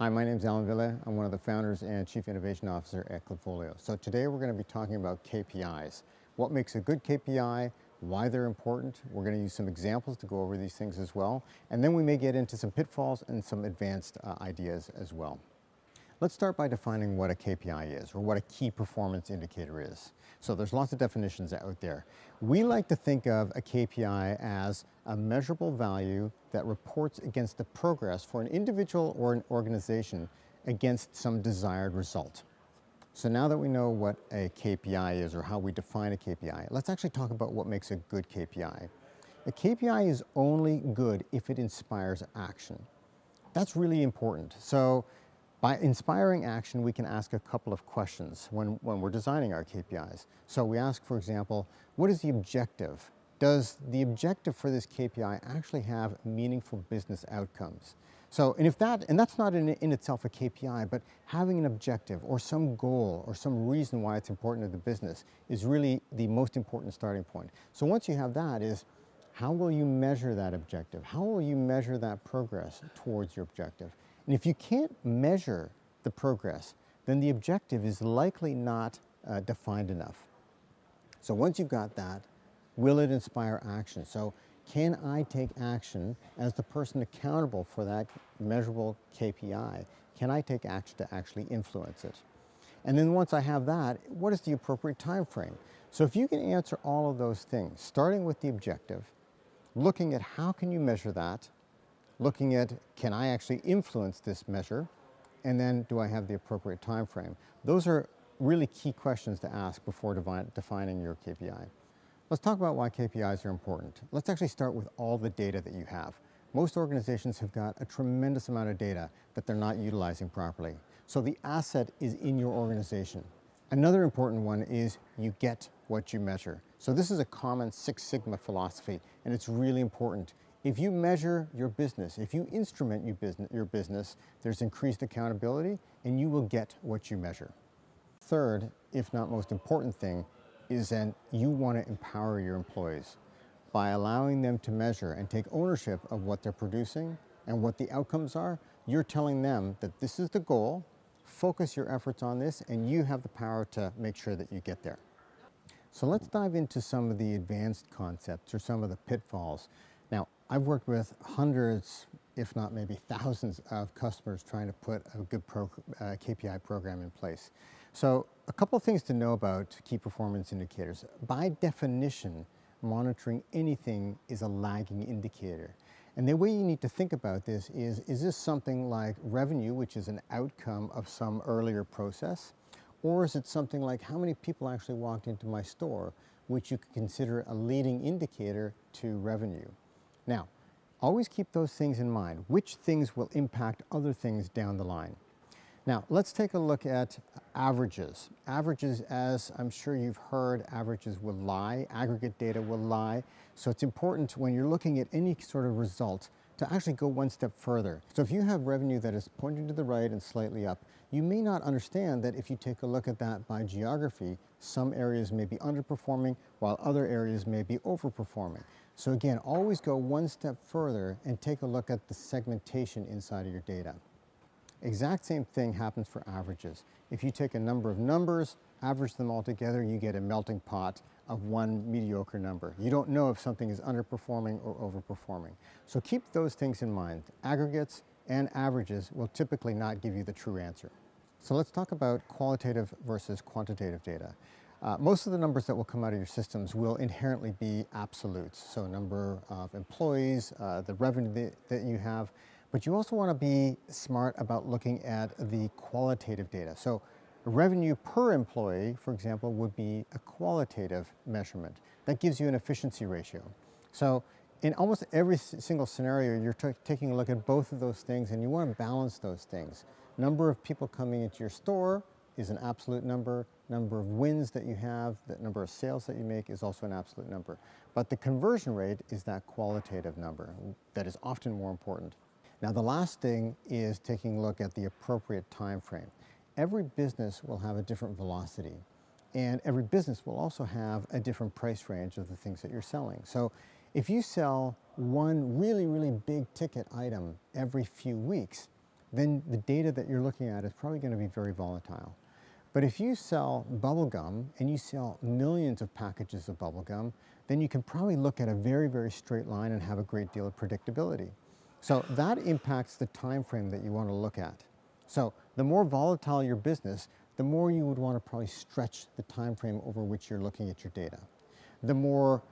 Hi, my name is Alan Villa. I'm one of the founders and Chief Innovation Officer at Klipfolio. So today we're going to be talking about KPIs. What makes a good KPI, why they're important. We're going to use some examples to go over these things as well. And then we may get into some pitfalls and some advanced ideas as well. Let's start by defining what a KPI is, or what a key performance indicator is. So there's lots of definitions out there. We like to think of a KPI as a measurable value that reports against the progress for an individual or an organization against some desired result. So now that we know what a KPI is, or how we define a KPI, let's actually talk about what makes a good KPI. A KPI is only good if it inspires action. That's really important. So by inspiring action, we can ask a couple of questions when we're designing our KPIs. So we ask, for example, what is the objective? Does the objective for this KPI actually have meaningful business outcomes? So, and that's not in itself a KPI, but having an objective or some goal or some reason why it's important to the business is really the most important starting point. So once you have that, is how will you measure that objective? How will you measure that progress towards your objective? And if you can't measure the progress, then the objective is likely not defined enough. So once you've got that, will it inspire action? So can I take action as the person accountable for that measurable KPI? Can I take action to actually influence it? And then once I have that, what is the appropriate time frame? So if you can answer all of those things, starting with the objective, looking at how can you measure that, looking at, can I actually influence this measure? And then, do I have the appropriate time frame? Those are really key questions to ask before defining your KPI. Let's talk about why KPIs are important. Let's actually start with all the data that you have. Most organizations have got a tremendous amount of data that they're not utilizing properly. So the asset is in your organization. Another important one is you get what you measure. So this is a common Six Sigma philosophy, and it's really important. If you measure your business, if you instrument your business, there's increased accountability and you will get what you measure. Third, if not most important thing, is that you want to empower your employees by allowing them to measure and take ownership of what they're producing and what the outcomes are. You're telling them that this is the goal, focus your efforts on this, and you have the power to make sure that you get there. So let's dive into some of the advanced concepts or some of the pitfalls. Now, I've worked with hundreds, if not maybe thousands of customers trying to put a good KPI program in place. So a couple of things to know about key performance indicators. By definition, monitoring anything is a lagging indicator. And the way you need to think about this is this something like revenue, which is an outcome of some earlier process? Or is it something like how many people actually walked into my store, which you could consider a leading indicator to revenue? Now, always keep those things in mind. Which things will impact other things down the line? Now, let's take a look at averages. Averages, as I'm sure you've heard, averages will lie, aggregate data will lie. So it's important when you're looking at any sort of result to actually go one step further. So if you have revenue that is pointing to the right and slightly up, you may not understand that if you take a look at that by geography, some areas may be underperforming while other areas may be overperforming. So again, always go one step further and take a look at the segmentation inside of your data. Exact same thing happens for averages. If you take a number of numbers, average them all together, you get a melting pot of one mediocre number. You don't know if something is underperforming or overperforming. So keep those things in mind. Aggregates and averages will typically not give you the true answer. So let's talk about qualitative versus quantitative data. Most of the numbers that will come out of your systems will inherently be absolutes. So number of employees, the revenue that you have, but you also want to be smart about looking at the qualitative data. So revenue per employee, for example, would be a qualitative measurement. That gives you an efficiency ratio. So in almost every single scenario, you're taking a look at both of those things, and you want to balance those things. Number of people coming into your store is an absolute number. Number of wins that you have, the number of sales that you make is also an absolute number. But the conversion rate is that qualitative number that is often more important. Now, the last thing is taking a look at the appropriate time frame. Every business will have a different velocity, and every business will also have a different price range of the things that you're selling. So if you sell one really, really big ticket item every few weeks, then the data that you're looking at is probably going to be very volatile. But if you sell bubble gum and you sell millions of packages of bubble gum, then you can probably look at a very, very straight line and have a great deal of predictability. So that impacts the time frame that you want to look at. So the more volatile your business, the more you would want to probably stretch the time frame over which you're looking at your data. The more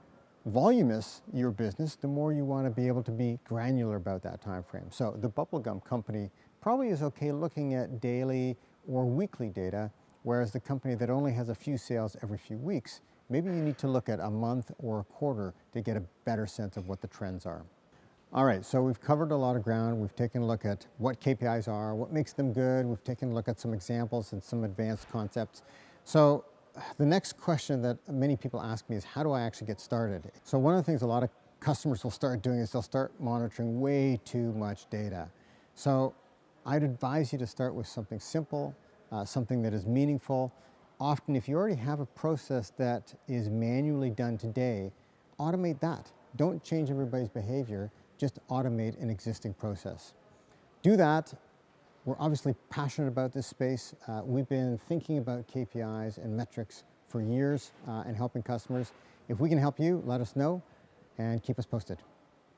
voluminous your business, the more you want to be able to be granular about that time frame. So the bubblegum company probably is okay looking at daily or weekly data, whereas the company that only has a few sales every few weeks, maybe you need to look at a month or a quarter to get a better sense of what the trends are. All right, so we've covered a lot of ground. We've taken a look at what KPIs are, what makes them good. We've taken a look at some examples and some advanced concepts. So the next question that many people ask me is, how do I actually get started? So one of the things a lot of customers will start doing is they'll start monitoring way too much data. So I'd advise you to start with something simple, something that is meaningful. Often, if you already have a process that is manually done today, automate that. Don't change everybody's behavior, just automate an existing process. Do that. We're obviously passionate about this space. We've been thinking about KPIs and metrics for years and helping customers. If we can help you, let us know and keep us posted.